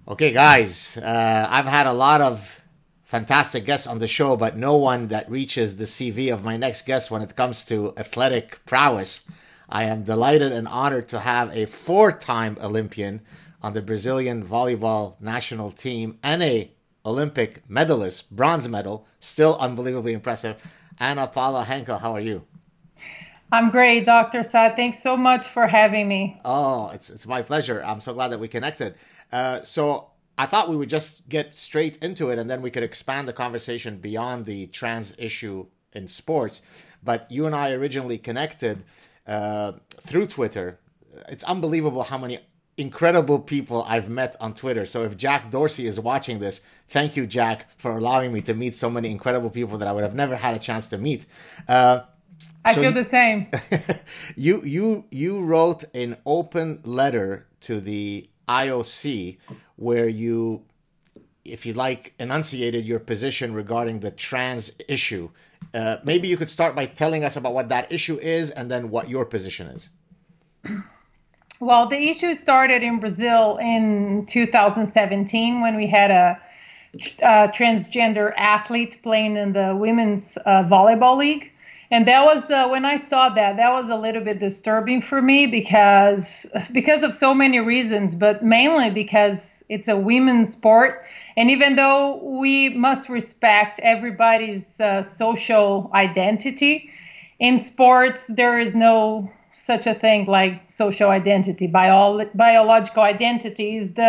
Okay, guys, I've had a lot of fantastic guests on the show, but no one that reaches the CV of my next guest when it comes to athletic prowess. I am delighted and honored to have a four-time Olympian on the Brazilian volleyball national team and a Olympic medalist, bronze medal, still unbelievably impressive. Anna Paula Henkel, how are you? I'm great, Dr. Saad. Thanks so much for having me. Oh, it's my pleasure. I'm so glad that we connected. So I thought we would just get straight into it, and then we could expand the conversation beyond the trans issue in sports. But you and I originally connected through Twitter. It's unbelievable how many incredible people I've met on Twitter. So if Jack Dorsey is watching this, thank you, Jack, for allowing me to meet so many incredible people that I would have never had a chance to meet. I feel the same. You wrote an open letter to the IOC where you, if you like, enunciated your position regarding the trans issue. Maybe you could start by telling us about what that issue is and then what your position is. Well, the issue started in Brazil in 2017 when we had a transgender athlete playing in the women's volleyball league. And that was when I saw that was a little bit disturbing for me because of so many reasons, but mainly because it's a women's sport. And even though we must respect everybody's social identity, in sports, there is no such a thing like social identity. Biological identity is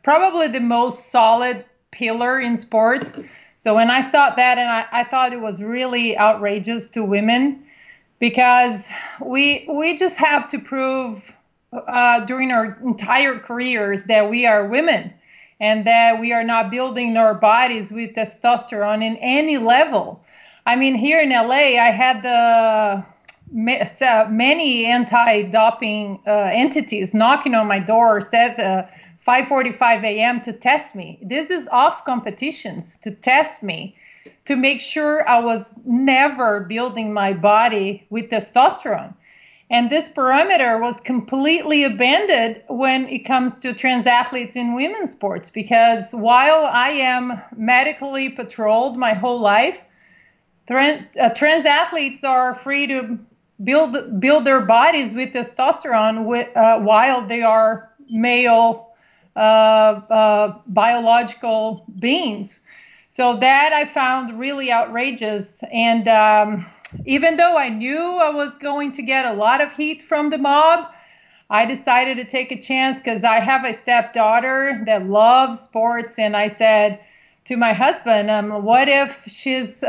probably the most solid pillar in sports. So when I saw that, and I thought it was really outrageous to women, because we just have to prove during our entire careers that we are women and that we are not building our bodies with testosterone in any level. I mean, here in LA, I had many anti-doping entities knocking on my door, said 5:45 a.m. to test me. This is off competitions to test me, to make sure I was never building my body with testosterone. And this parameter was completely abandoned when it comes to trans athletes in women's sports, because while I am medically patrolled my whole life, trans athletes are free to build their bodies with testosterone while they are male biological beings. So that I found really outrageous. And even though I knew I was going to get a lot of heat from the mob, I decided to take a chance because I have a stepdaughter that loves sports. And I said to my husband, what if she's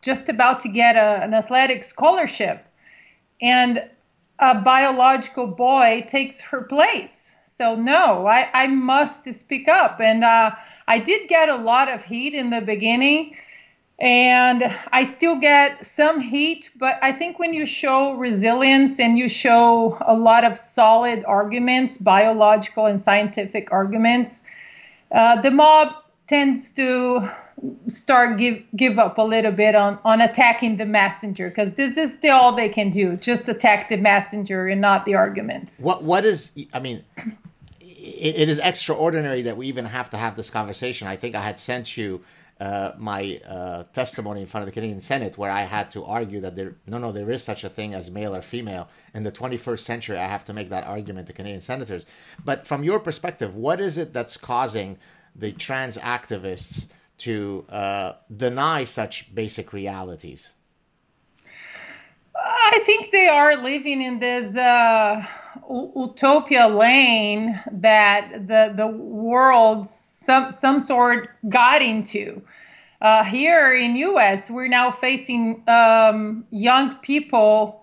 just about to get an athletic scholarship and a biological boy takes her place? So no, I must speak up. And I did get a lot of heat in the beginning, and I still get some heat. But I think when you show resilience and you show a lot of solid arguments, biological and scientific arguments, the mob tends to start give up a little bit on attacking the messenger, because this is still all they can do, just attack the messenger and not the arguments. What is, I mean, it is extraordinary that we even have to have this conversation. I think I had sent you my testimony in front of the Canadian Senate, where I had to argue that there is such a thing as male or female. In the 21st century, I have to make that argument to Canadian senators. But from your perspective, what is it that's causing the trans activists to deny such basic realities? I think they are living in this utopia lane that the world some sort got into. Here in U.S., we're now facing young people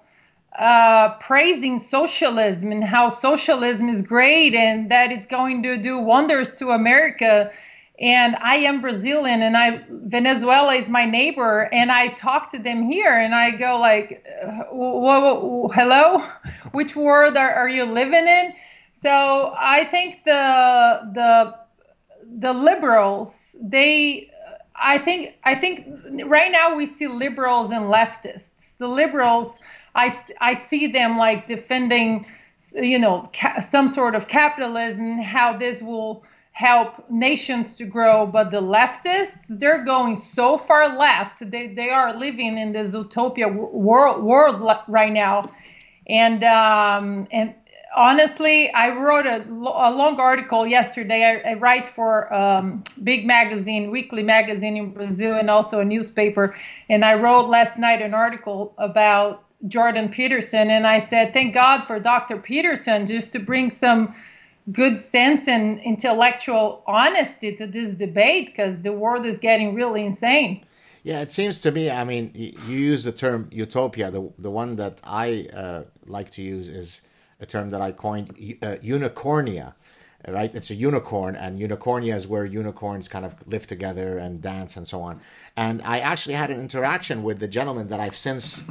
praising socialism and how socialism is great and that it's going to do wonders to America. And I am Brazilian, and Venezuela is my neighbor, and I talk to them here, and I go like, hello, which world are you living in? So I think the liberals, I think right now we see liberals and leftists. The liberals, I see them like defending, some sort of capitalism, how this will help nations to grow. But the leftists, they're going so far left. They are living in this utopia world right now. And honestly, I wrote a long article yesterday. I write for big magazine, weekly magazine in Brazil, and also a newspaper. And I wrote last night an article about Jordan Peterson. And I said, thank God for Dr. Peterson, just to bring some good sense and intellectual honesty to this debate, because the world is getting really insane. Yeah, it seems to me, I mean, you use the term utopia. The one that I like to use is a term that I coined, unicornia, right? It's a unicorn, and unicornia is where unicorns kind of live together and dance and so on. And I actually had an interaction with the gentleman that I've since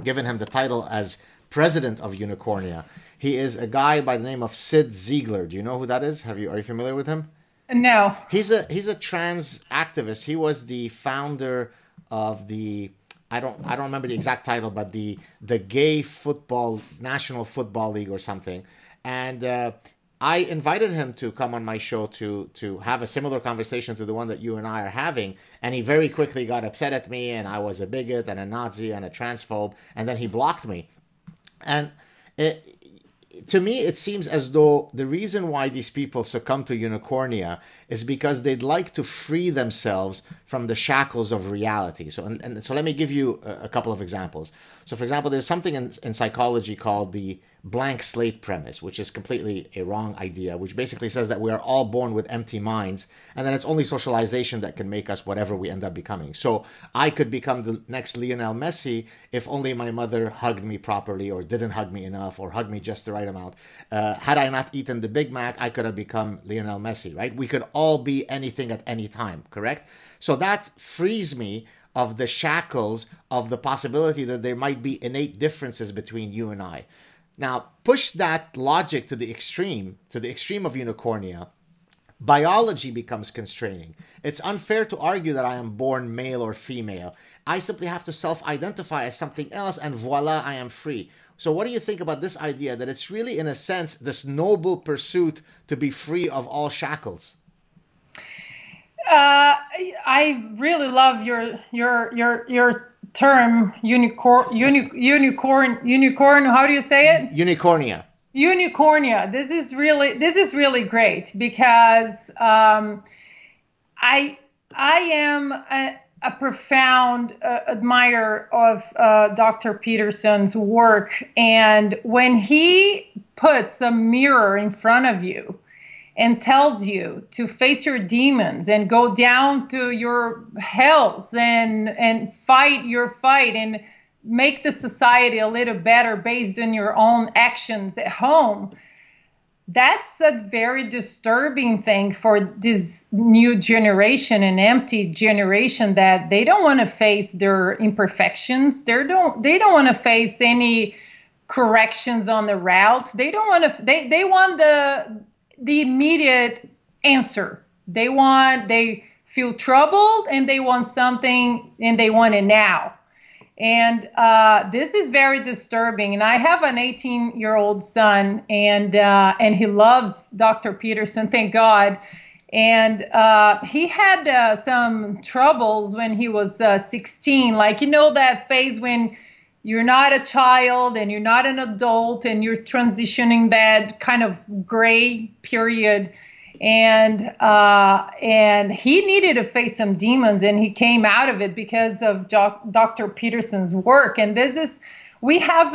given him the title as president of Unicornia. He is a guy by the name of Sid Ziegler. Do you know who that is? Are you familiar with him? No. He's a trans activist. He was the founder of the, I don't remember the exact title, but the Gay Football National Football League or something. And I invited him to come on my show to have a similar conversation to the one that you and I are having. And he very quickly got upset at me, and I was a bigot and a Nazi and a transphobe, and then he blocked me. And to me, it seems as though the reason why these people succumb to unicornia is because they'd like to free themselves from the shackles of reality. So let me give you a couple of examples. So, for example, there's something in psychology called the blank slate premise, which is completely a wrong idea, which basically says that we are all born with empty minds, and then it's only socialization that can make us whatever we end up becoming. So I could become the next Lionel Messi if only my mother hugged me properly, or didn't hug me enough, or hugged me just the right amount. Had I not eaten the Big Mac, I could have become Lionel Messi, right? We could all be anything at any time, correct? So that frees me of the shackles of the possibility that there might be innate differences between you and I. Now, push that logic to the extreme of unicornia, biology becomes constraining. It's unfair to argue that I am born male or female. I simply have to self-identify as something else, and voila, I am free. So what do you think about this idea that it's really, in a sense, this noble pursuit to be free of all shackles? I really love your term unicorn. How do you say it? Unicornia. This is really great, because I am a profound admirer of Dr. Peterson's work, and when he puts a mirror in front of you and tells you to face your demons and go down to your hells and fight your fight and make the society a little better based on your own actions at home, that's a very disturbing thing for this new generation, an empty generation, that they don't want to face their imperfections. They don't want to face any corrections on the route. They don't want to. They want the immediate answer. They feel troubled, and they want something, and they want it now. And this is very disturbing. And I have an 18-year-old son, and he loves Dr. Peterson, thank God. And he had some troubles when he was 16. Like, that phase when you're not a child and you're not an adult and you're transitioning that kind of gray period. And he needed to face some demons, and he came out of it because of Dr. Peterson's work. And we had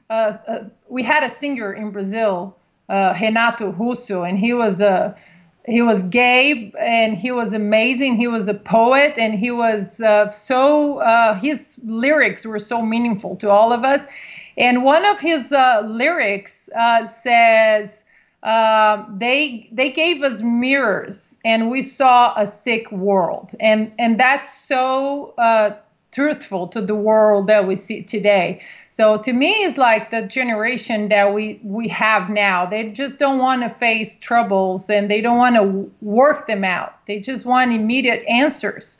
a singer in Brazil, Renato Russo, and he was gay, and he was amazing. He was a poet, and he was his lyrics were so meaningful to all of us. And one of his lyrics says, they gave us mirrors and we saw a sick world. And that's so truthful to the world that we see today. So to me, it's like the generation that we have now. They just don't want to face troubles, and they don't want to work them out. They just want immediate answers.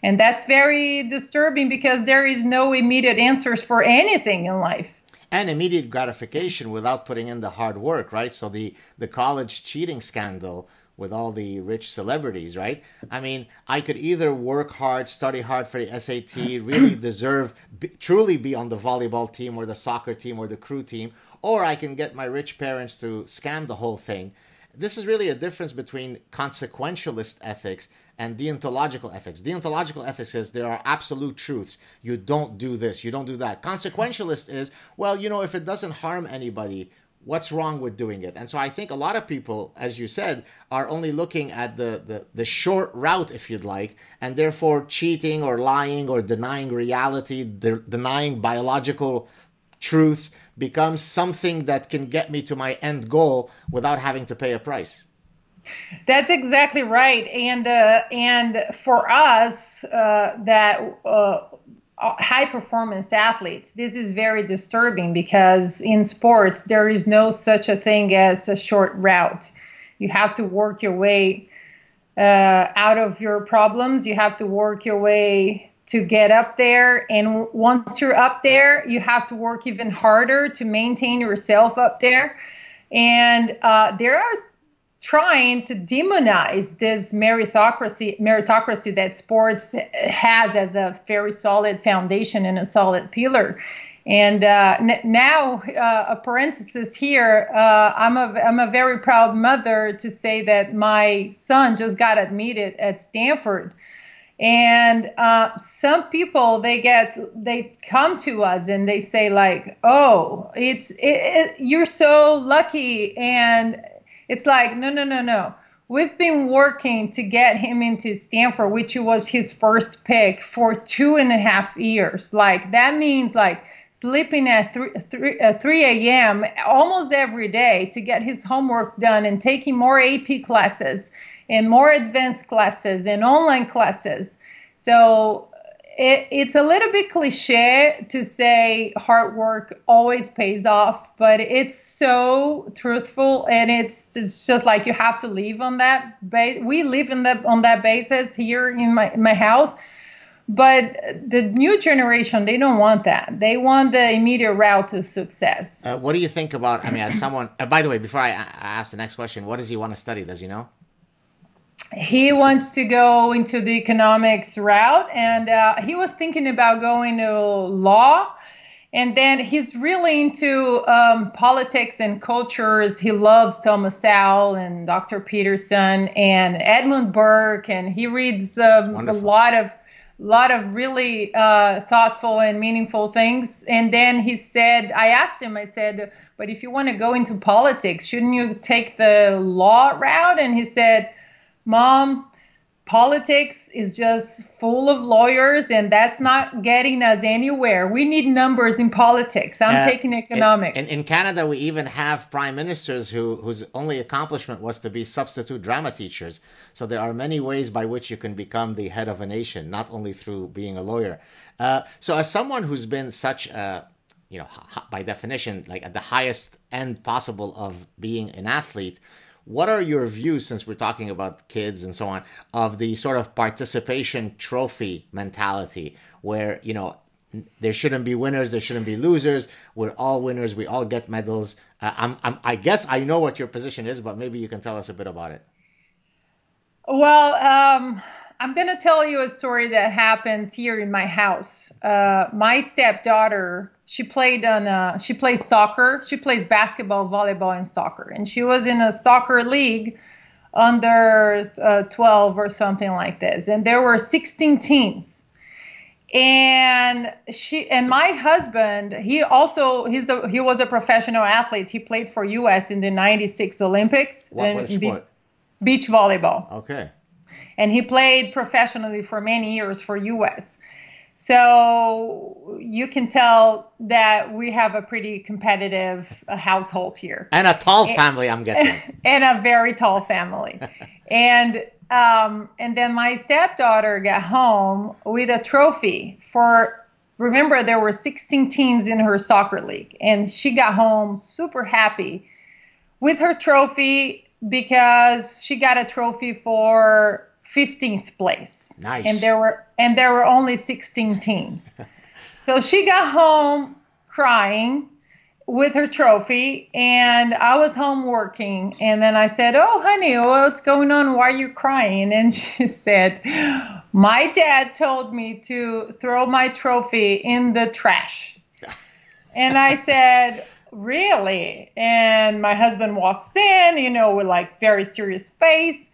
And that's very disturbing, because there is no immediate answers for anything in life. And immediate gratification without putting in the hard work, right? So the college cheating scandal with all the rich celebrities, right? I mean, I could either work hard, study hard for the SAT, really deserve, truly be on the volleyball team or the soccer team or the crew team, or I can get my rich parents to scam the whole thing. This is really a difference between consequentialist ethics and deontological ethics. Deontological ethics is there are absolute truths. You don't do this, you don't do that. Consequentialist is, well, you know, if it doesn't harm anybody, what's wrong with doing it? And so I think a lot of people, as you said, are only looking at the short route, if you'd like, and therefore cheating or lying or denying reality, denying biological truths becomes something that can get me to my end goal without having to pay a price. That's exactly right. And for us, high performance athletes, this is very disturbing because in sports, there is no such a thing as a short route. You have to work your way out of your problems. You have to work your way to get up there. And once you're up there, you have to work even harder to maintain yourself up there. And there are trying to demonize this meritocracy that sports has as a very solid foundation and a solid pillar. And now, a parenthesis here, I'm a very proud mother to say that my son just got admitted at Stanford. And some people, they come to us and they say like, oh, you're so lucky. And it's like, no. We've been working to get him into Stanford, which was his first pick, for 2.5 years. Like, that means like sleeping at 3 a.m. almost every day to get his homework done and taking more AP classes and more advanced classes and online classes. So it's a little bit cliche to say hard work always pays off, but it's so truthful, and it's just like you have to live on that. We live on that basis here in my house. But the new generation, they don't want that. They want the immediate route to success. What do you think about, I mean, as someone, by the way, before I ask the next question, what does he want to study? Does he know? He wants to go into the economics route, and he was thinking about going to law. And then he's really into politics and cultures. He loves Thomas Sowell and Dr. Peterson and Edmund Burke, and he reads a lot of really thoughtful and meaningful things. And then I asked him, but if you want to go into politics, shouldn't you take the law route? And he said, Mom, politics is just full of lawyers, and that's not getting us anywhere. We need numbers in politics. I'm taking economics. In Canada, we even have prime ministers whose only accomplishment was to be substitute drama teachers. So there are many ways by which you can become the head of a nation, not only through being a lawyer. So as someone who's been such a, by definition, like at the highest end possible of being an athlete, what are your views, since we're talking about kids and so on, of the sort of participation trophy mentality where, there shouldn't be winners, there shouldn't be losers, we're all winners, we all get medals. I guess I know what your position is, but maybe you can tell us a bit about it. Well, I'm going to tell you a story that happened here in my house. My stepdaughter, she plays soccer. She plays basketball, volleyball, and soccer. And she was in a soccer league under 12 or something like this. And there were 16 teams. And my husband, he was a professional athlete. He played for U.S. in the 96 Olympics. What sport? Beach volleyball. Okay. And he played professionally for many years for U.S. So you can tell that we have a pretty competitive household here. And a tall family, I'm guessing. And a very tall family. And then my stepdaughter got home with a trophy remember, there were 16 teams in her soccer league. And she got home super happy with her trophy because she got a trophy for 15th place. Nice. And there were only 16 teams. So she got home crying, with her trophy, and I was home working, and then I said, "Oh, honey, what's going on? Why are you crying?" And she said, "My dad told me to throw my trophy in the trash." And I said, "Really?" And my husband walks in, with like very serious face.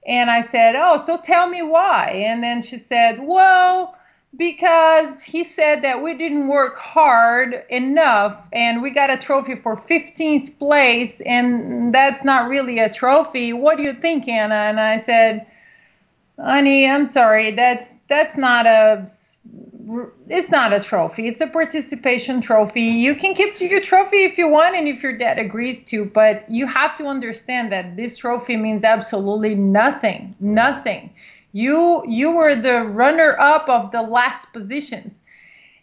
And I said, "Oh, so tell me why." And then she said, "Well, because he said that we didn't work hard enough and we got a trophy for 15th place, and that's not really a trophy. What do you think, Anna?" And I said, "Honey, I'm sorry, it's not a trophy. It's a participation trophy. You can keep your trophy if you want and if your dad agrees to, but you have to understand that this trophy means absolutely nothing. Nothing. You were the runner-up of the last positions."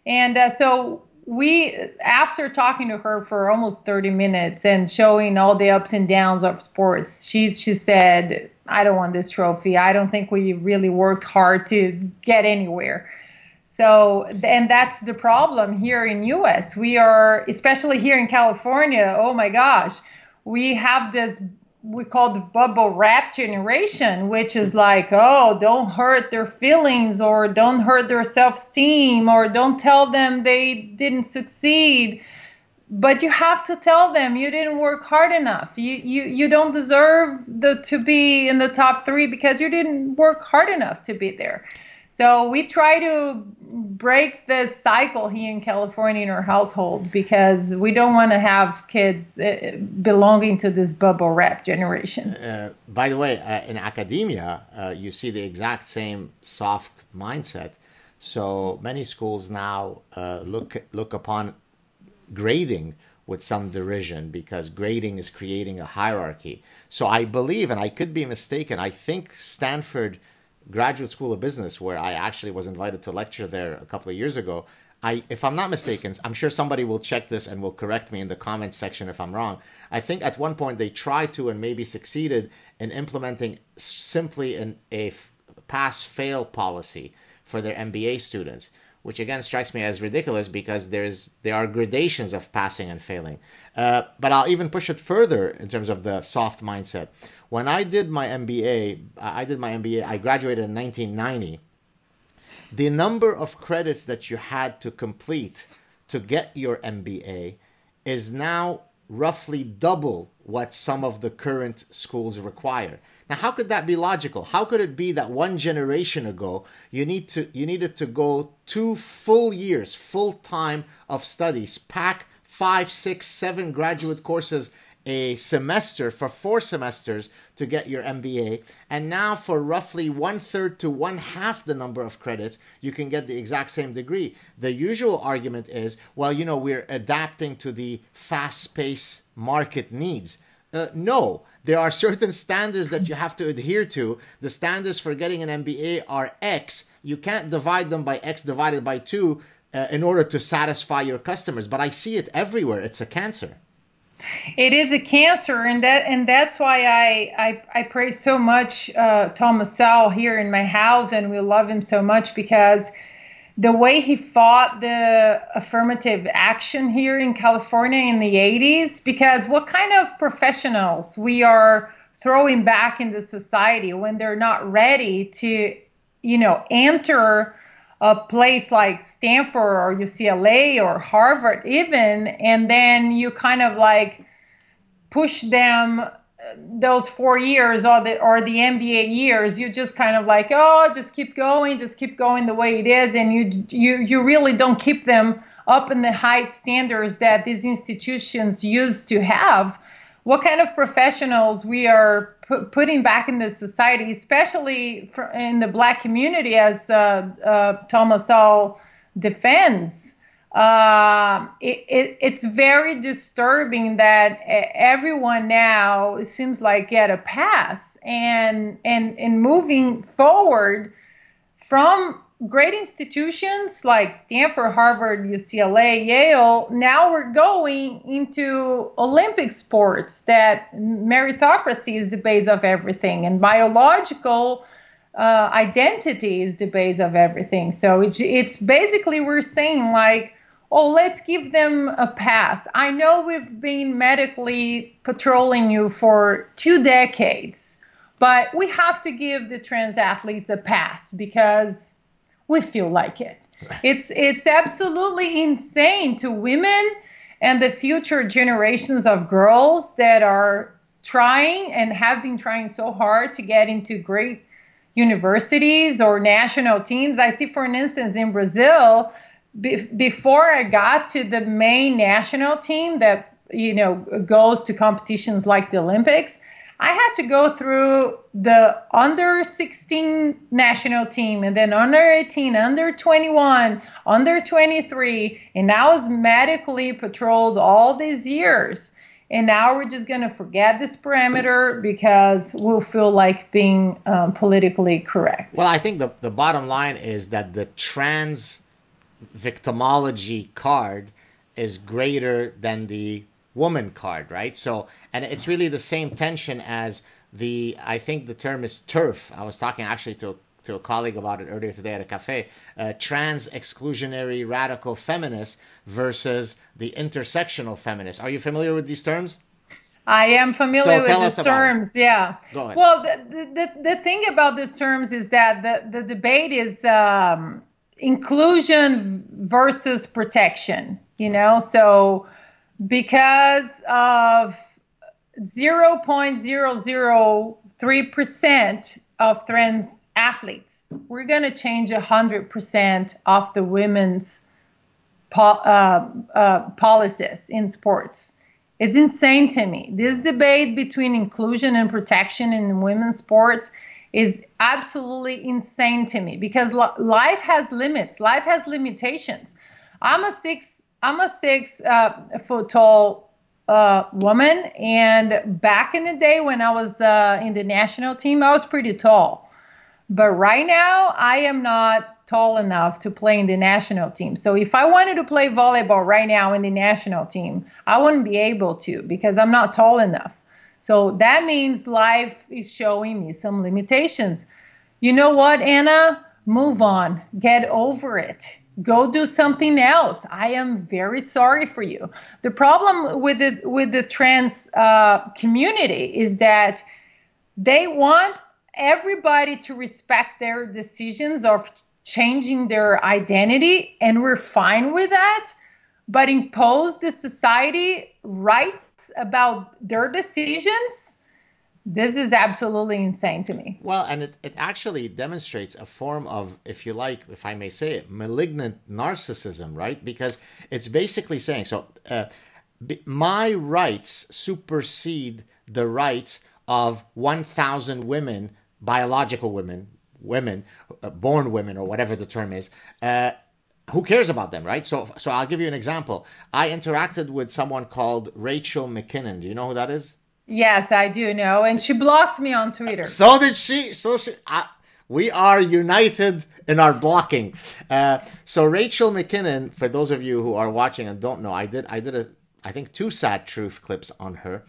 And so we, after talking to her for almost 30 minutes and showing all the ups and downs of sports, she said, "I don't want this trophy. I don't think we really worked hard to get anywhere." So, and that's the problem here in US. We are, especially here in California, oh my gosh, we have this, we call the bubble wrap generation, which is like, oh, don't hurt their feelings, or don't hurt their self-esteem, or don't tell them they didn't succeed. But you have to tell them you didn't work hard enough. You don't deserve to be in the top 3 because you didn't work hard enough to be there. So we try to break the cycle here in California in our household, because we don't want to have kids belonging to this bubble wrap generation. By the way, in academia, you see the exact same soft mindset. So many schools now look upon grading with some derision, because grading is creating a hierarchy. So I believe, and I could be mistaken, I think Stanford Graduate School of Business, where I actually was invited to lecture there a couple of years ago, if I'm not mistaken, I'm sure somebody will check this and will correct me in the comments section if I'm wrong. I think at one point they tried to and maybe succeeded in implementing simply a pass-fail policy for their MBA students, which again strikes me as ridiculous, because there are gradations of passing and failing. But I'll even push it further in terms of the soft mindset. When I did my MBA, I graduated in 1990. The number of credits that you had to complete to get your MBA is now roughly double what some of the current schools require. Now, how could that be logical? How could it be that one generation ago you needed to go 2 full years, full time of studies, pack 5, 6, 7 graduate courses a semester for 4 semesters to get your MBA, and now for roughly 1/3 to 1/2 the number of credits, you can get the exact same degree? The usual argument is, well, we're adapting to the fast-paced market needs. No, there are certain standards that you have to adhere to. The standards for getting an MBA are X. You can't divide them by X divided by 2 in order to satisfy your customers. But I see it everywhere. It's a cancer. It is a cancer, and that's why I praise so much Thomas Sowell here in my house, and we love him so much, because the way he fought the affirmative action here in California in the 80s, because what kind of professionals we are throwing back into society when they're not ready to, enter a place like Stanford or UCLA or Harvard even, and then you kind of like push them those 4 years or the MBA years. You just kind of like, oh, just keep going the way it is, and you really don't keep them up in the high standards that these institutions used to have. What kind of professionals we are putting back in the society, especially in the Black community, as Thomas Sowell defends. It's very disturbing that everyone now, it seems like, get a pass, and moving forward from great institutions like Stanford, Harvard, UCLA, Yale. Now we're going into Olympic sports, that meritocracy is the base of everything, and biological identity is the base of everything. So it's basically, we're saying like, oh, let's give them a pass. I know we've been medically patrolling you for 2 decades, but we have to give the trans athletes a pass because we feel like it. It's absolutely insane to women and the future generations of girls that are trying and have been trying so hard to get into great universities or national teams. I see, for instance, in Brazil, before I got to the main national team that, goes to competitions like the Olympics, I had to go through the under 16 national team and then under 18, under 21, under 23. And I was medically patrolled all these years. And now we're just going to forget this parameter because we'll feel like being politically correct. Well, I think the bottom line is that the trans victimology card is greater than the woman card, right? So, and it's really the same tension as I think the term is TERF. I was talking actually to a colleague about it earlier today at a cafe. Trans exclusionary radical feminist versus the intersectional feminist. Are you familiar with these terms? I am familiar with these terms. Yeah. Go ahead. Well, the thing about these terms is that the debate is inclusion versus protection. So because of 0.003% of trans athletes, we're going to change 100% of the women's policies in sports. It's insane to me. This debate between inclusion and protection in women's sports is absolutely insane to me because life has limits. Life has limitations. I'm a 6 foot tall woman, and back in the day when I was in the national team, I was pretty tall. But right now, I am not tall enough to play in the national team. So if I wanted to play volleyball right now in the national team, I wouldn't be able to because I'm not tall enough. So that means life is showing me some limitations. You know what, Anna? Move on. Get over it. Go do something else. I am very sorry for you. The problem with the trans community is that they want everybody to respect their decisions of changing their identity, and we're fine with that, but impose the society rights about their decisions. This is absolutely insane to me. Well, and it actually demonstrates a form of, if you like, if I may say it, malignant narcissism, right? Because it's basically saying, my rights supersede the rights of 1,000 women, biological women, born women, or whatever the term is. Who cares about them, right? So I'll give you an example. I interacted with someone called Rachel McKinnon. Do you know who that is? Yes, I do know, and she blocked me on Twitter. So did she. We are united in our blocking. So Rachel McKinnon, for those of you who are watching and don't know, I did I think 2 SAAD Truth clips on her.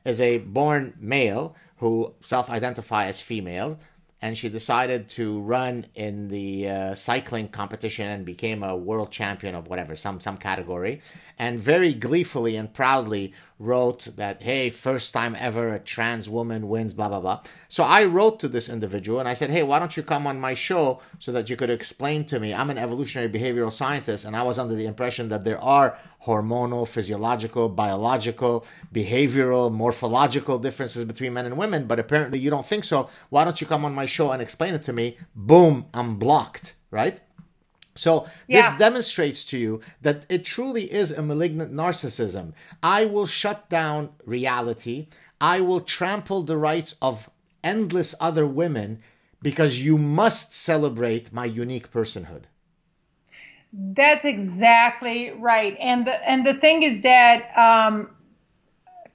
Is a born male who self-identify as female, and she decided to run in the cycling competition and became a world champion of whatever, some category, and very gleefully and proudly wrote that, hey, first time ever a trans woman wins, blah, blah, blah. So I wrote to this individual and I said, hey, why don't you come on my show so that you could explain to me? I'm an evolutionary behavioral scientist, and I was under the impression that there are hormonal, physiological, biological, behavioral, morphological differences between men and women, but apparently you don't think so. Why don't you come on my show and explain it to me? Boom, I'm blocked, right? So this demonstrates to you that it truly is a malignant narcissism. I will shut down reality. I will trample the rights of endless other women because you must celebrate my unique personhood. That's exactly right. And the thing is that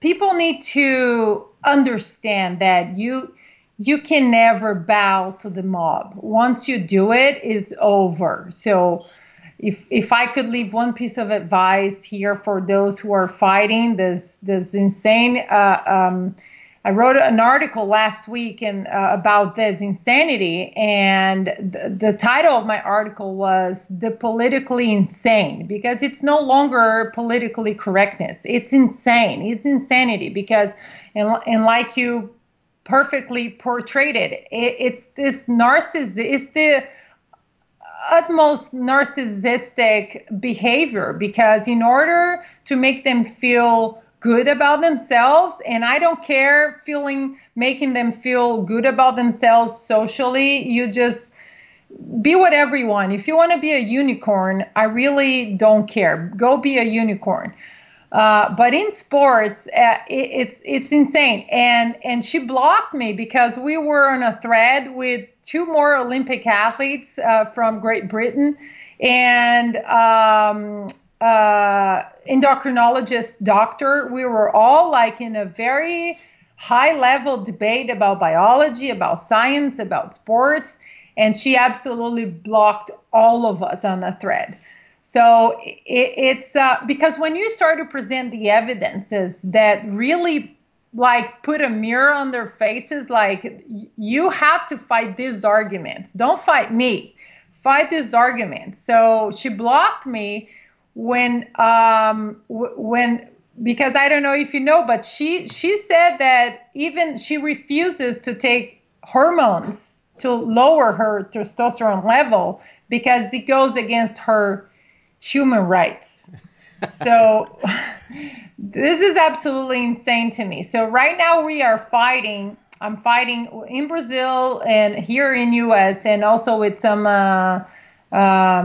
people need to understand that you can never bow to the mob. Once you do it, it's over. So if I could leave one piece of advice here for those who are fighting this insane I wrote an article last week about this insanity, and the title of my article was "The Politically Insane," because it's no longer politically correctness. It's insane. It's insanity because, and like you perfectly portrayed it, it's this it's the utmost narcissistic behavior, because in order to make them feel good about themselves, and I don't care making them feel good about themselves socially, you just be whatever you want. If you want to be a unicorn, I really don't care. Go be a unicorn. But in sports, it's insane. And she blocked me because we were on a thread with 2 more Olympic athletes from Great Britain, and endocrinologist doctor. We were all like in a very high level debate about biology, about science, about sports, and she absolutely blocked all of us on a thread. So it's because when you start to present the evidences that really like put a mirror on their faces, like you have to fight these arguments. Don't fight me, fight these arguments. So she blocked me when because I don't know if you know, but she said that even she refuses to take hormones to lower her testosterone level because it goes against her human rights. So this is absolutely insane to me. So right now we are fighting. I'm fighting in Brazil and here in US, and also with some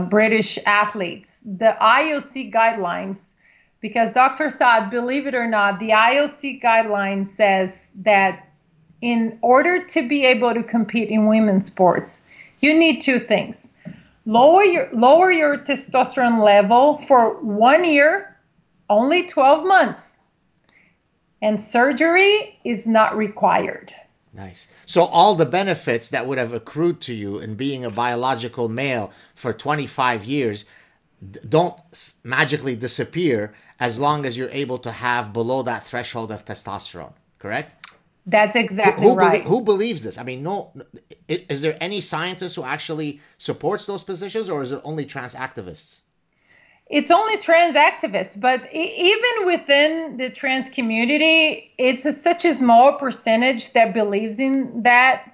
British athletes, the IOC guidelines, because Dr. Saad, believe it or not, the IOC guidelines says that in order to be able to compete in women's sports, you need 2 things. Lower your testosterone level for 1 year, only 12 months, and surgery is not required. Nice. So all the benefits that would have accrued to you in being a biological male for 25 years don't magically disappear as long as you're able to have below that threshold of testosterone, correct? That's exactly right. Who believes this? I mean, no. Is there any scientist who actually supports those positions, or is it only trans activists? It's only trans activists, but even within the trans community, it's such a small percentage that believes in that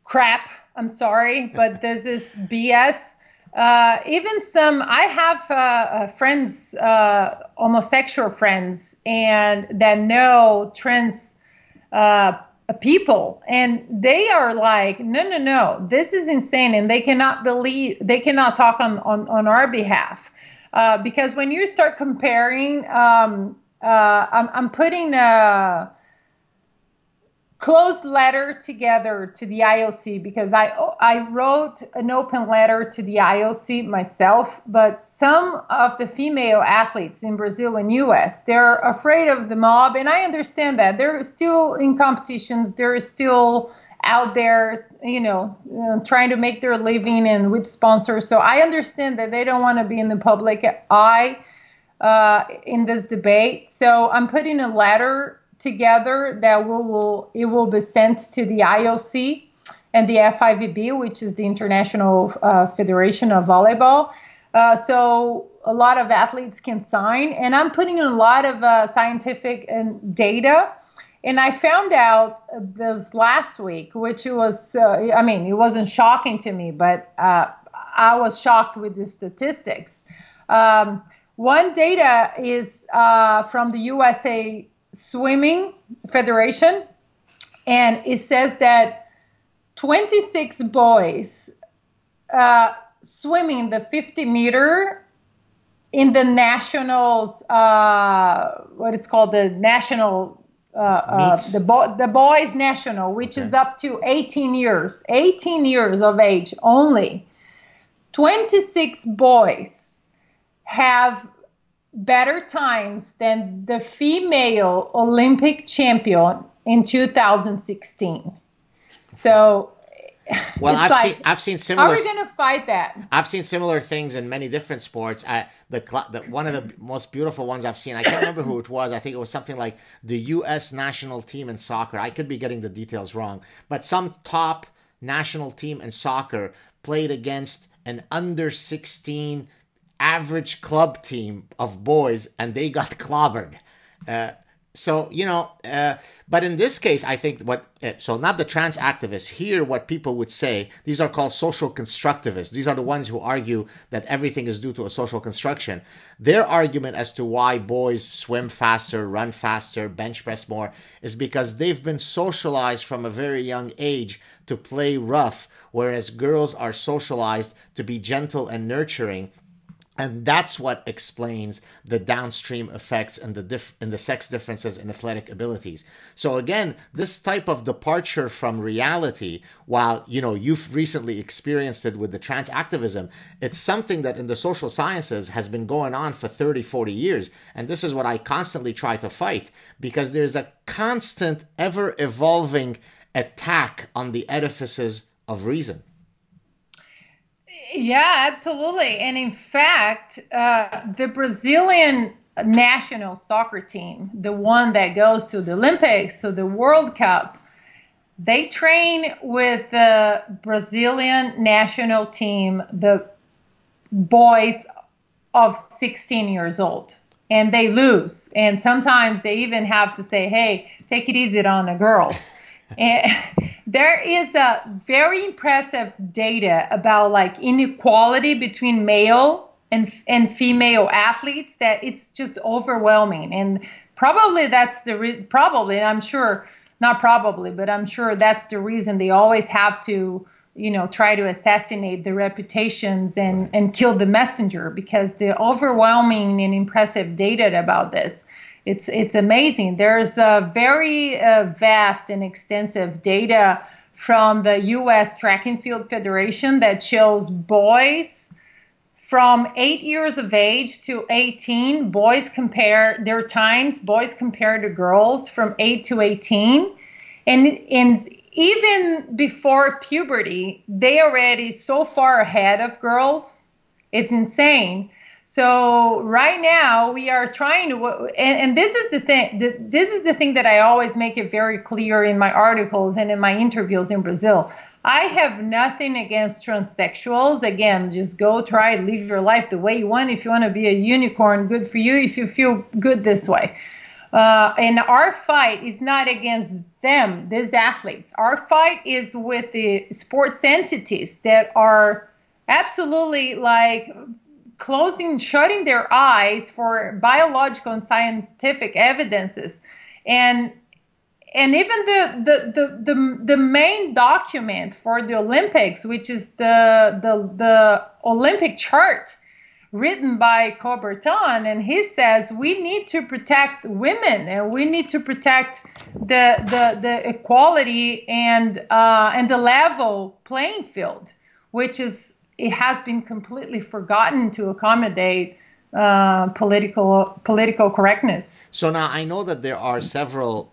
crap. I'm sorry, but this is BS. Even I have friends, homosexual friends, and that know trans people, and they are like, no, this is insane, and they cannot talk on our behalf, because when you start comparing, I'm putting a closed letter together to the IOC, because I wrote an open letter to the IOC myself, but some of the female athletes in Brazil and US, they're afraid of the mob, and I understand that. They're still in competitions, they're still out there, trying to make their living and with sponsors. So I understand that they don't want to be in the public eye in this debate. So I'm putting a letter together that it will be sent to the IOC and the FIVB, which is the International Federation of Volleyball. So a lot of athletes can sign, and I'm putting in a lot of scientific data. And I found out this last week, which was, it wasn't shocking to me, but I was shocked with the statistics. One data is from the USA Swimming Federation, and it says that 26 boys swimming the 50 meter in the nationals, what it's called, the national, the boys national, which is up to 18 years of age only. 26 boys have better times than the female Olympic champion in 2016. So Well, I've seen similar. How are we going to fight that? I've seen similar things in many different sports. One of the most beautiful ones I've seen, I can't remember who it was. I think it was something like the U.S. national team in soccer. I could be getting the details wrong, but some top national team in soccer played against an under 16 average club team of boys, and they got clobbered. But in this case, I think so not the trans activists here, what people would say, these are called social constructivists. These are the ones who argue that everything is due to a social construction. Their argument as to why boys swim faster, run faster, bench press more is because they've been socialized from a very young age to play rough, whereas girls are socialized to be gentle and nurturing. And that's what explains the downstream effects and the sex differences in athletic abilities. So again, this type of departure from reality, while you've recently experienced it with the trans activism, it's something that in the social sciences has been going on for 30, 40 years. And this is what I constantly try to fight, because there's a constant, ever-evolving attack on the edifices of reason. Yeah, absolutely. And in fact, the Brazilian national soccer team, the one that goes to the Olympics, to the World Cup, they train with the Brazilian national team, the boys of 16 years old, and they lose. And sometimes they even have to say, hey, take it easy on the girls. And there is a very impressive data about like inequality between male and female athletes that it's just overwhelming. And probably that's I'm sure, not probably, but I'm sure that's the reason they always have to, try to assassinate the reputations and kill the messenger, because the overwhelming and impressive data about this. It's amazing. There's a very vast and extensive data from the U.S. Track and Field Federation that shows boys from 8 years of age to 18, boys compare to girls from 8 to 18. And even before puberty, they already so far ahead of girls. It's insane. So right now we are trying to, and this is the thing. This is the thing that I always make it very clear in my articles and in my interviews in Brazil. I have nothing against transsexuals. Again, just go try, live your life the way you want. If you want to be a unicorn, good for you. If you feel good this way. And our fight is not against them, these athletes. Our fight is with the sports entities that are absolutely like shutting their eyes for biological and scientific evidences, and even the main document for the Olympics, which is the Olympic chart written by Coubertin, and he says we need to protect women and we need to protect the equality and the level playing field, which is. It has been completely forgotten to accommodate political correctness. So now I know that there are several,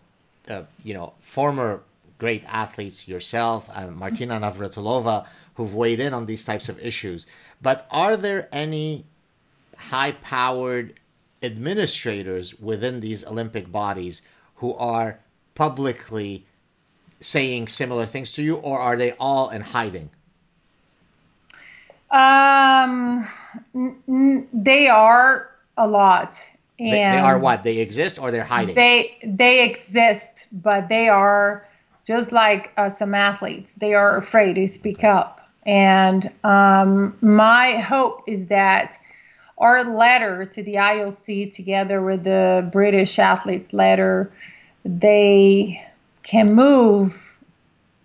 former great athletes, yourself, Martina Navratilova, who've weighed in on these types of issues. But are there any high-powered administrators within these Olympic bodies who are publicly saying similar things to you, or are they all in hiding? They are a lot. And they are what? They exist, or they're hiding? They exist, but they are just like some athletes. They are afraid to speak up. And my hope is that our letter to the IOC, together with the British athletes' letter, they can move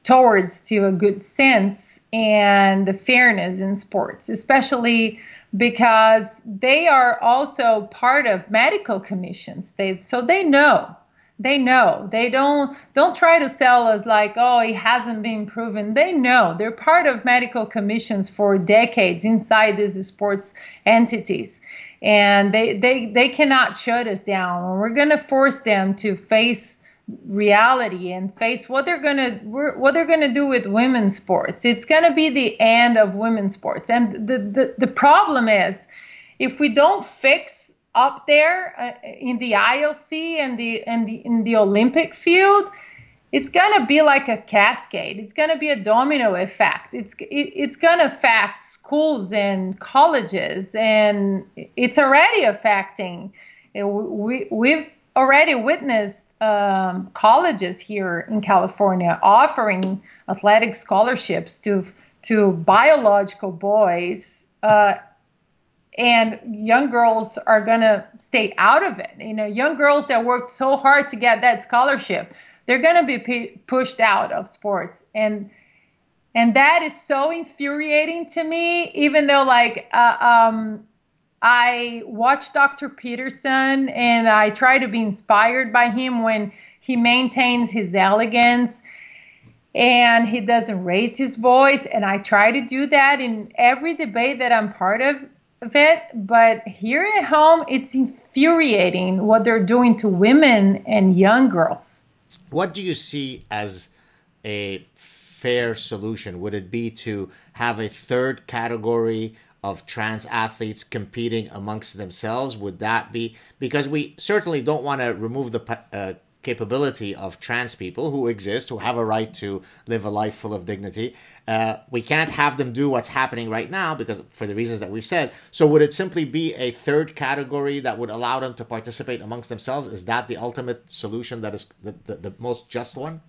towards to a good sense and the fairness in sports, especially because they are also part of medical commissions. They know. They don't try to sell us like, oh, it hasn't been proven. They know. They're part of medical commissions for decades inside these sports entities. And they cannot shut us down. We're going to force them to face reality and face what they're gonna do with women's sports. It's gonna be the end of women's sports. And the problem is, if we don't fix up there in the IOC and in the Olympic field, it's gonna be like a cascade. It's gonna be a domino effect. It's gonna affect schools and colleges, and it's already affecting. We've already witnessed colleges here in California offering athletic scholarships to biological boys, and young girls are gonna stay out of it. Young girls that worked so hard to get that scholarship, they're gonna be pushed out of sports, and that is so infuriating to me. Even though, I watch Dr. Peterson and I try to be inspired by him when he maintains his elegance and he doesn't raise his voice. And I try to do that in every debate that I'm part of it. But here at home, it's infuriating what they're doing to women and young girls. What do you see as a fair solution? Would it be to have a third category of trans athletes competing amongst themselves? Would that be, because we certainly don't want to remove the capability of trans people who exist, who have a right to live a life full of dignity. We can't have them do what's happening right now because for the reasons that we've said. So would it simply be a third category that would allow them to participate amongst themselves? Is that the ultimate solution, that is the most just one?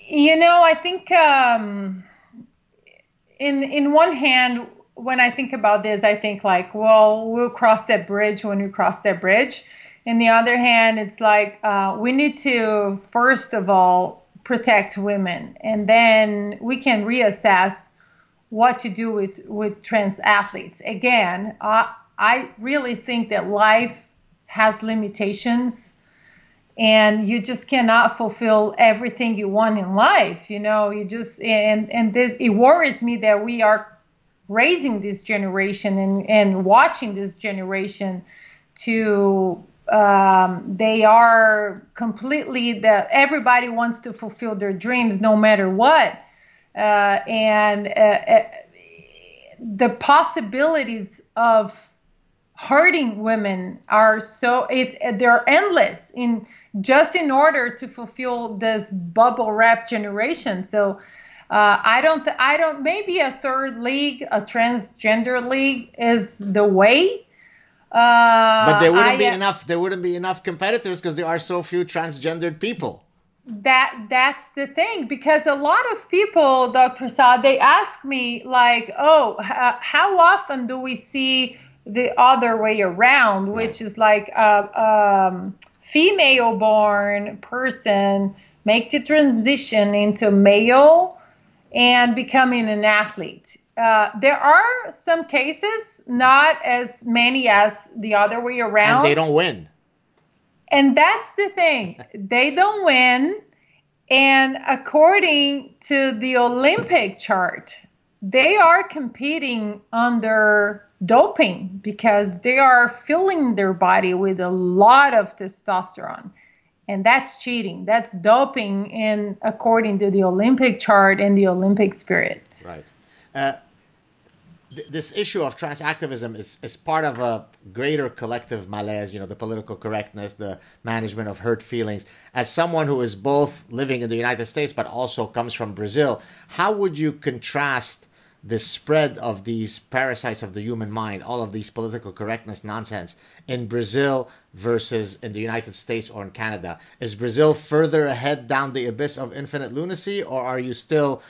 I think in one hand, when I think about this, I think we'll cross that bridge when we cross that bridge. On the other hand, it's we need to, first of all, protect women, and then we can reassess what to do with trans athletes. Again, I really think that life has limitations, and you just cannot fulfill everything you want in life. It worries me that we are raising this generation and watching this generation to they are completely everybody wants to fulfill their dreams no matter what, and the possibilities of hurting women are they're endless in order to fulfill this bubble wrap generation. So I don't maybe a third league, a transgender league is the way. But there wouldn't be enough competitors because there are so few transgendered people. That's the thing, because a lot of people, Dr. Saad, they ask me how often do we see the other way around, which is female-born person make the transition into male and becoming an athlete. There are some cases, not as many as the other way around. And they don't win. And that's the thing. They don't win. And according to the Olympic chart, they are competing under doping because they are filling their body with a lot of testosterone. And that's cheating. That's doping according to the Olympic chart and the Olympic spirit. Right. This issue of trans activism is part of a greater collective malaise, the political correctness, the management of hurt feelings. As someone who is both living in the United States but also comes from Brazil, how would you contrast the spread of these parasites of the human mind, all of these political correctness nonsense, in Brazil versus in the United States or in Canada? Is Brazil further ahead down the abyss of infinite lunacy, or are you still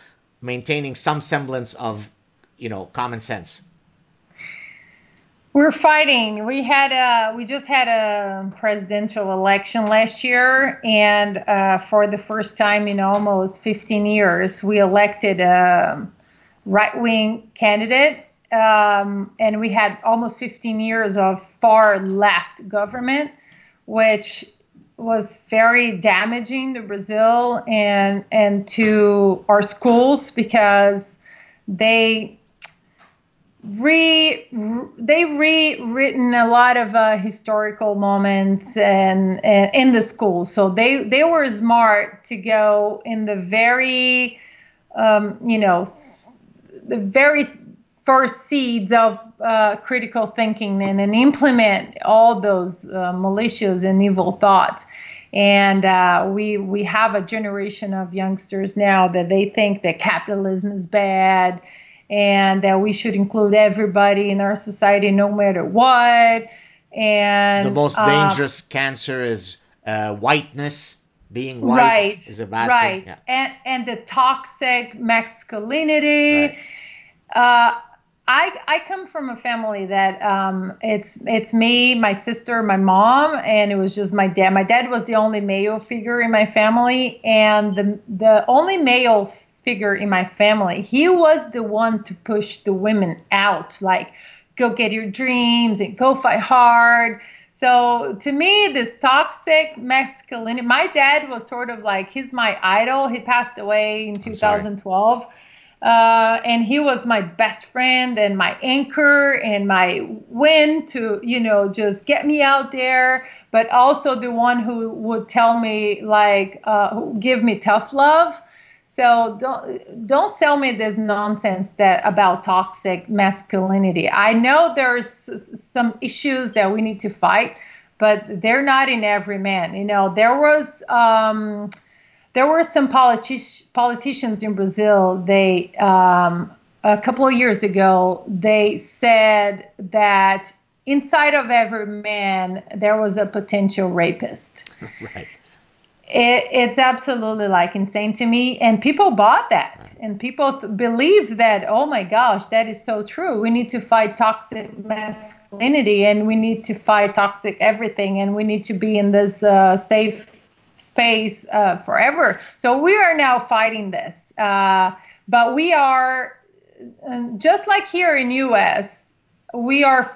maintaining some semblance of common sense? We're fighting. We just had a presidential election last year, and for the first time in almost 15 years, we elected a right-wing candidate, and we had almost 15 years of far-left government, which was very damaging to Brazil and to our schools, because they rewritten a lot of historical moments and in the school. So they were smart to go in the very the very first seeds of critical thinking and implement all those malicious and evil thoughts. And we have a generation of youngsters now that they think that capitalism is bad and that we should include everybody in our society no matter what. And the most dangerous cancer is whiteness. Being white is a bad thing. Yeah. And the toxic masculinity. Right. I come from a family that it's me, my sister, my mom, and it was just my dad. My dad was the only male figure in my family, and the only male figure in my family. He was the one to push the women out, like go get your dreams and go fight hard. So to me, this toxic masculinity. My dad was sort of like, he's my idol. He passed away in 2012. And he was my best friend and my anchor and my wind to, just get me out there, but also the one who would tell me, like, give me tough love. So don't sell me this nonsense about toxic masculinity. I know there's some issues that we need to fight, but they're not in every man. There were some politicians in Brazil. They a couple of years ago, they said that inside of every man there was a potential rapist. Right. It's absolutely like insane to me, and people bought that, and people believed that. Oh my gosh, that is so true. We need to fight toxic masculinity, and we need to fight toxic everything, and we need to be in this safe space forever. So we are now fighting this, but we are just like here in U.S. We are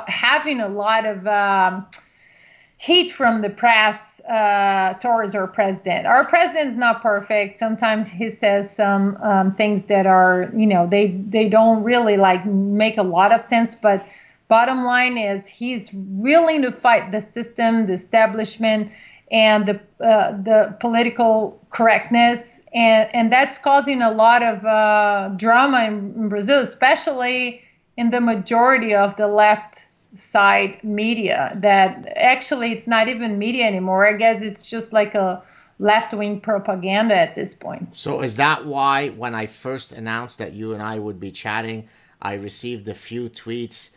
having a lot of heat from the press towards our president. Our president is not perfect. Sometimes he says some things that are, they don't really like make a lot of sense. But bottom line is he's willing to fight the system, the establishment, and the political correctness, and that's causing a lot of drama in Brazil, especially in the majority of the left side media. That actually it's not even media anymore. I guess it's just like a left-wing propaganda at this point. So is that why when I first announced that you and I would be chatting, I received a few tweets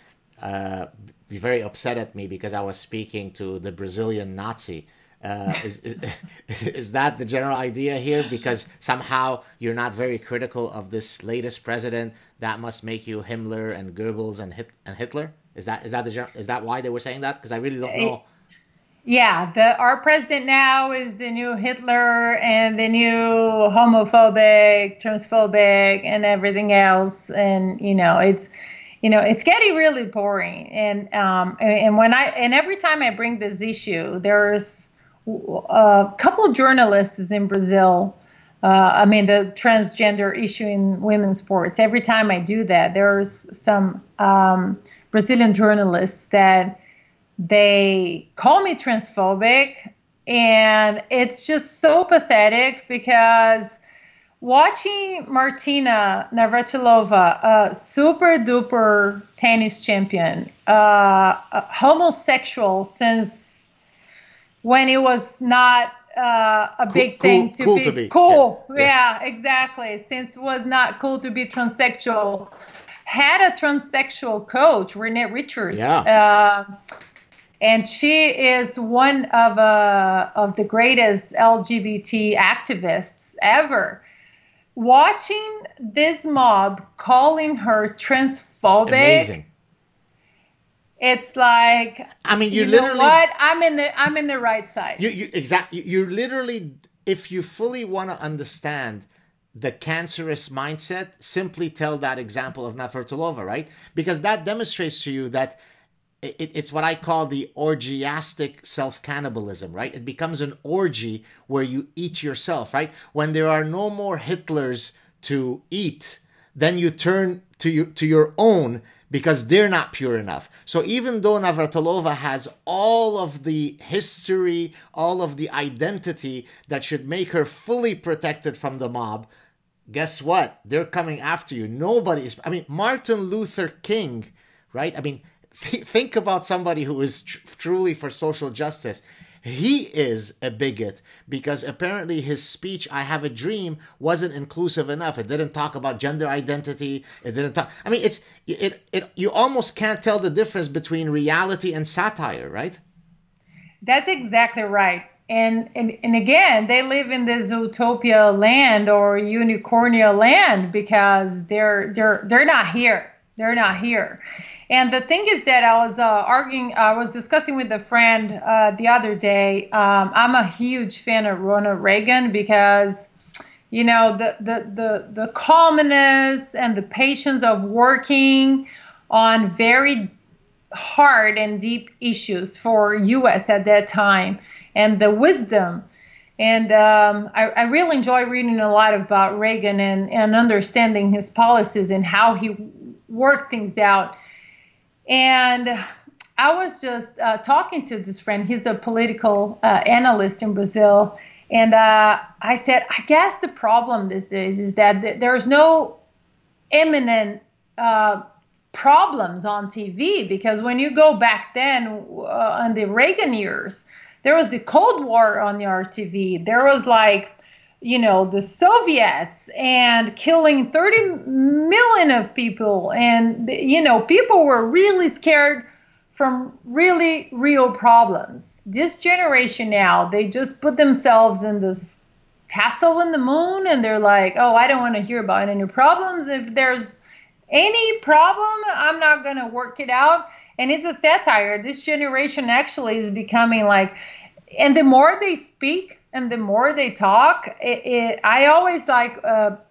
very upset at me because I was speaking to the Brazilian Nazi? Is that the general idea here? Because somehow you're not very critical of this latest president. That must make you Himmler and Goebbels and Hitler. Is that why they were saying that? Because I really don't know. Yeah, our president now is the new Hitler and the new homophobic, transphobic, and everything else. And it's getting really boring. And every time I bring this issue, there's a couple journalists in Brazil. The transgender issue in women's sports. Every time I do that, there's some Brazilian journalists that they call me transphobic, and it's just so pathetic because watching Martina Navratilova, a super duper tennis champion, homosexual since when it was not a big thing to be cool. Yeah, exactly. Since it was not cool to be transsexual, had a transsexual coach, Renee Richards. Yeah. And she is one of the greatest LGBT activists ever. Watching this mob calling her transphobic, it's amazing. It's like, you literally know what? I'm in the right side. You're literally, if you fully want to understand the cancerous mindset, simply tell that example of Navratilova, right? Because that demonstrates to you that it's what I call the orgiastic self-cannibalism, right? It becomes an orgy where you eat yourself, right? When there are no more Hitlers to eat, then you turn to your own because they're not pure enough. So even though Navratilova has all of the history, all of the identity that should make her fully protected from the mob, guess what? They're coming after you. I mean, Martin Luther King, right? I mean, think about somebody who is truly for social justice. He is a bigot because apparently his speech, I Have a Dream, wasn't inclusive enough. It didn't talk about gender identity. It didn't talk. I mean, you almost can't tell the difference between reality and satire, right? That's exactly right. And again, they live in this utopia land or unicornia land because they're not here. They're not here. And the thing is that I was discussing with a friend the other day. I'm a huge fan of Ronald Reagan because, you know, the calmness and the patience of working on very hard and deep issues for U.S. at that time, and the wisdom. And I really enjoy reading a lot about Reagan and understanding his policies and how he worked things out. And I was just talking to this friend. He's a political analyst in Brazil. And I said, I guess the problem these days is that there's no imminent problems on TV, because when you go back then in the Reagan years, there was the Cold War on your TV. There was like, you know, the Soviets and killing 30 million of people. And, you know, people were really scared from really real problems. This generation now, they just put themselves in this castle in the moon and they're like, oh, I don't want to hear about any problems. If there's any problem, I'm not going to work it out. And it's a satire. This generation actually is becoming like, and the more they speak, and the more they talk, I always like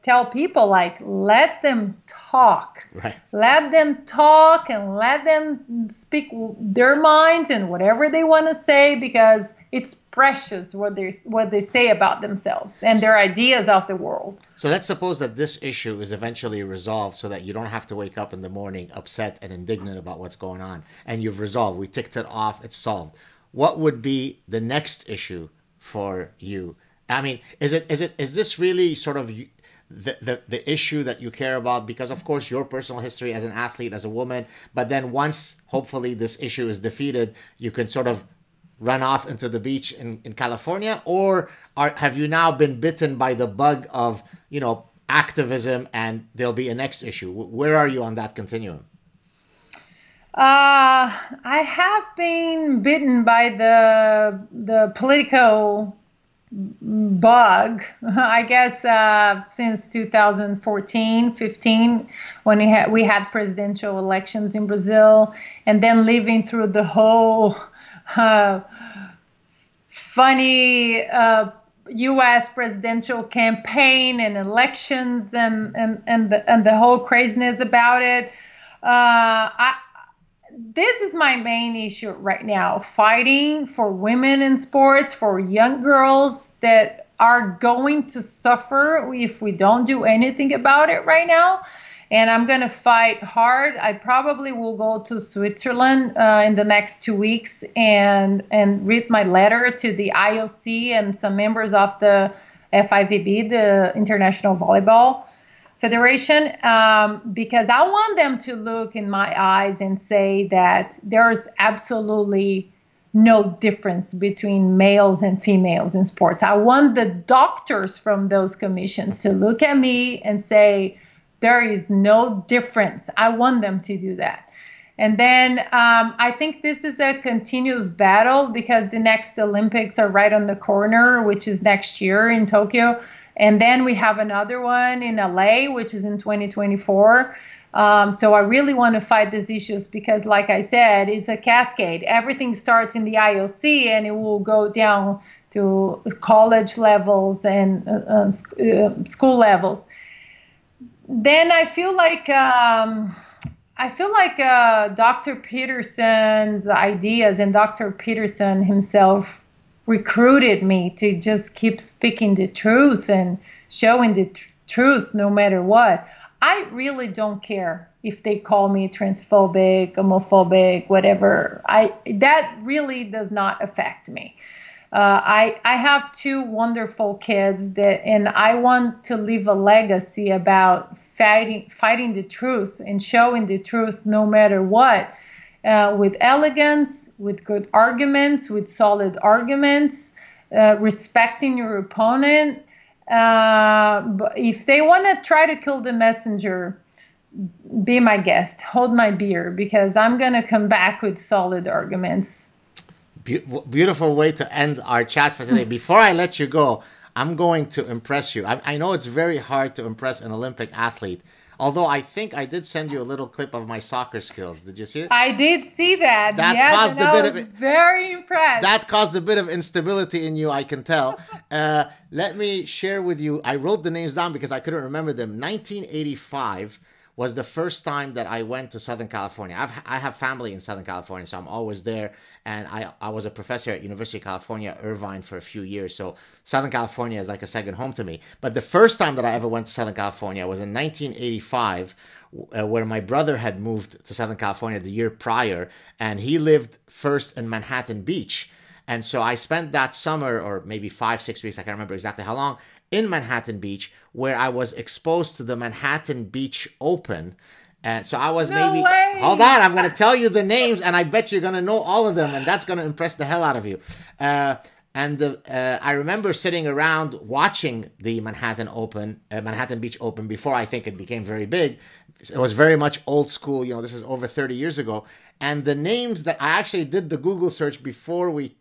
tell people, like, let them talk. Right. Let them talk and let them speak their minds and whatever they want to say, because it's precious what they say about themselves and their ideas of the world. So let's suppose that this issue is eventually resolved so that you don't have to wake up in the morning upset and indignant about what's going on. And you've resolved. We ticked it off. It's solved. What would be the next issue for you? I mean, is this really sort of the issue that you care about? Because of course your personal history as an athlete, as a woman, but then once hopefully this issue is defeated, you can sort of run off into the beach in California, or have you now been bitten by the bug of, you know, activism and there'll be a next issue? Where are you on that continuum? I have been bitten by the political bug, I guess, since 2014, 15, when we had presidential elections in Brazil, and then living through the whole funny U.S. presidential campaign and elections and the whole craziness about it. This is my main issue right now, fighting for women in sports, for young girls that are going to suffer if we don't do anything about it right now. And I'm going to fight hard. I probably will go to Switzerland in the next 2 weeks and read my letter to the IOC and some members of the FIVB, the International Volleyball Federation, because I want them to look in my eyes and say that there's absolutely no difference between males and females in sports. I want the doctors from those commissions to look at me and say there is no difference. I want them to do that. And then I think this is a continuous battle because the next Olympics are right on the corner, which is next year in Tokyo. And then we have another one in LA, which is in 2024. So I really want to fight these issues because, like I said, it's a cascade. Everything starts in the IOC and it will go down to college levels and school levels. Then I feel like Dr. Peterson's ideas, and Dr. Peterson himself recruited me to just keep speaking the truth and showing the truth no matter what. I really don't care if they call me transphobic, homophobic, whatever. That really does not affect me. I have two wonderful kids and I want to leave a legacy about fighting the truth and showing the truth no matter what, with elegance, with good arguments, with solid arguments, respecting your opponent. But if they want to try to kill the messenger, be my guest, hold my beer, because I'm going to come back with solid arguments. Beautiful way to end our chat for today. Before I let you go, I'm going to impress you. I know it's very hard to impress an Olympic athlete, although I think I did send you a little clip of my soccer skills. Did you see it? I did see that. That caused a bit of very impressed. That caused a bit of instability in you, I can tell. Let me share with you. I wrote the names down because I couldn't remember them. 1985 was the first time that I went to Southern California. I have family in Southern California, so I'm always there. And I was a professor at University of California, Irvine, for a few years. So Southern California is like a second home to me. But the first time that I ever went to Southern California was in 1985, where my brother had moved to Southern California the year prior. And he lived first in Manhattan Beach. And so I spent that summer, or maybe 5-6 weeks, I can't remember exactly how long, in Manhattan Beach, where I was exposed to the Manhattan Beach Open. And so I was maybe... Hold on, I'm going to tell you the names, and I bet you're going to know all of them, and that's going to impress the hell out of you. I remember sitting around watching the Manhattan Beach Open before I think it became very big. It was very much old school. You know, this is over 30 years ago. And the names that I actually did the Google search before we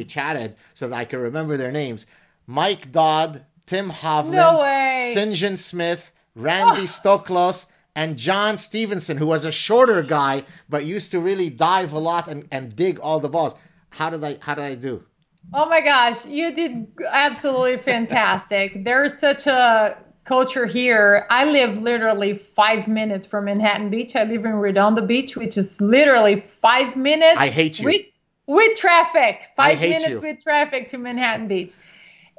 chatted so that I could remember their names. Mike Dodd, Tim Hovland, St. John Smith, Randy Stoklos, and John Stevenson, who was a shorter guy, but used to really dive a lot and dig all the balls. How did I do? Oh my gosh, you did absolutely fantastic. There's such a culture here. I live literally 5 minutes from Manhattan Beach. I live in Redondo Beach, which is literally 5 minutes. I hate you. With traffic. 5 minutes you. With traffic to Manhattan Beach.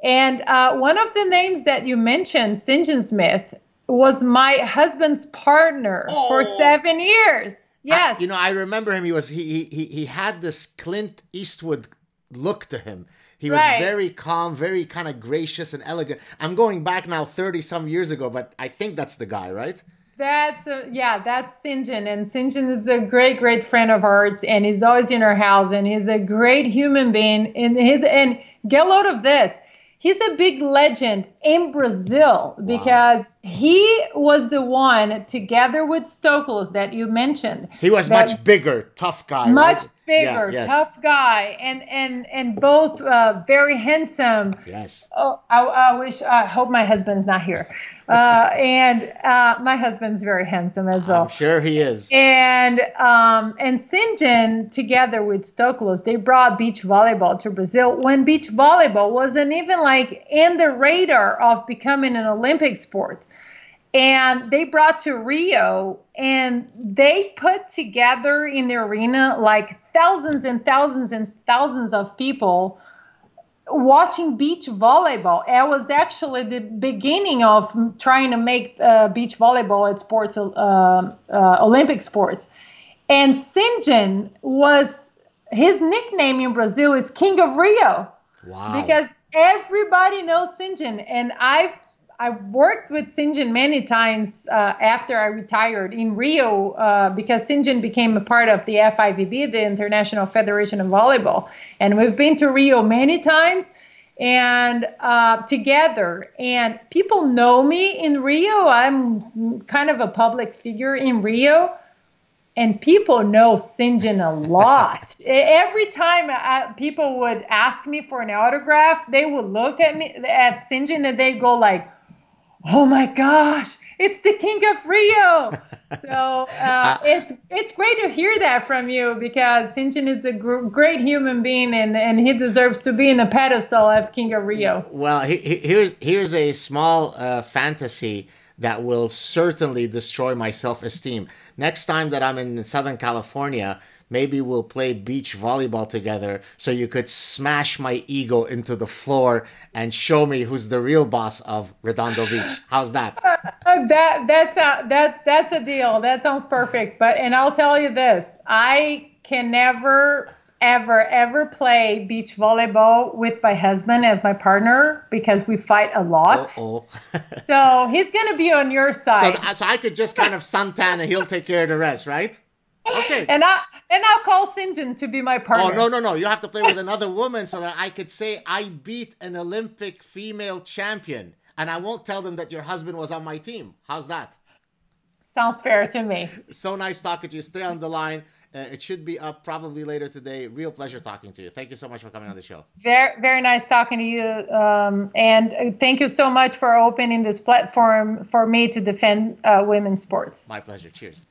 And one of the names that you mentioned, St. John Smith, was my husband's partner for 7 years. Yes. I remember him. He had this Clint Eastwood look to him. He was very calm, very kind of gracious and elegant. I'm going back now 30 some years ago, but I think that's the guy, right? That's St. John. And St. John is a great, great friend of ours, and he's always in our house, and he's a great human being. And get a load of this. He's a big legend in Brazil because he was the one, together with Stoklos that you mentioned. He was much bigger, tough guy. Much bigger, tough guy, and both very handsome. Yes. Oh, I hope my husband's not here. And my husband's very handsome as well. I'm sure he is. And St. John, together with Stoklos, they brought beach volleyball to Brazil when beach volleyball wasn't even like in the radar of becoming an Olympic sport. And they brought to Rio, and they put together in the arena like thousands and thousands and thousands of people watching beach volleyball. It was actually the beginning of trying to make beach volleyball at sports, Olympic sports. And St. John his nickname in Brazil is King of Rio. Wow. Because everybody knows St. John. And I've worked with St. John many times after I retired in Rio because St. John became a part of the FIVB, the International Federation of Volleyball. And we've been to Rio many times and together. And people know me in Rio. I'm kind of a public figure in Rio. And people know St. John a lot. Every time people would ask me for an autograph, they would look at me, at St. John, and they go like, oh my gosh, it's the King of Rio. So it's great to hear that from you because St. John is a great human being and he deserves to be in a pedestal of King of Rio. Well, here's a small fantasy that will certainly destroy my self-esteem. Next time that I'm in Southern California, maybe we'll play beach volleyball together so you could smash my ego into the floor and show me who's the real boss of Redondo Beach. How's that? That's a deal. That sounds perfect. And I'll tell you this, I can never ever play beach volleyball with my husband as my partner because we fight a lot. So he's going to be on your side. So I could just kind of suntan and he'll take care of the rest, right? Okay. And I'll call Sinjin to be my partner. Oh, no. You have to play with another woman so that I could say I beat an Olympic female champion. And I won't tell them that your husband was on my team. How's that? Sounds fair to me. So nice talking to you. Stay on the line. It should be up probably later today. Real pleasure talking to you. Thank you so much for coming on the show. Very, very nice talking to you. And thank you so much for opening this platform for me to defend women's sports. My pleasure. Cheers.